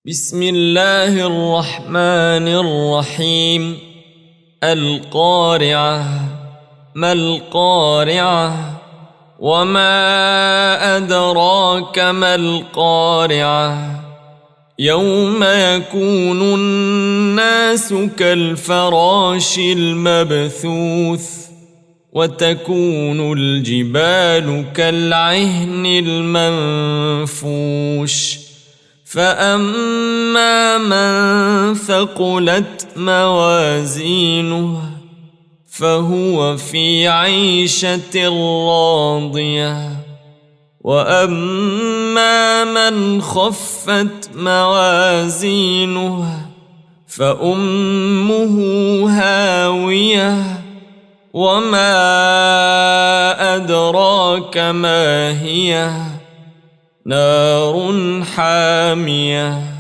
بسم الله الرحمن الرحيم. القارعة. ما القارعة؟ وما أدراك ما القارعة؟ يوم يكون الناس كالفراش المبثوث وتكون الجبال كالعهن المنفوش فأما من ثقلت موازينه فهو في عيشة راضية وأما من خفت موازينه فأمه هاوية وما أدراك ما هي نار حامية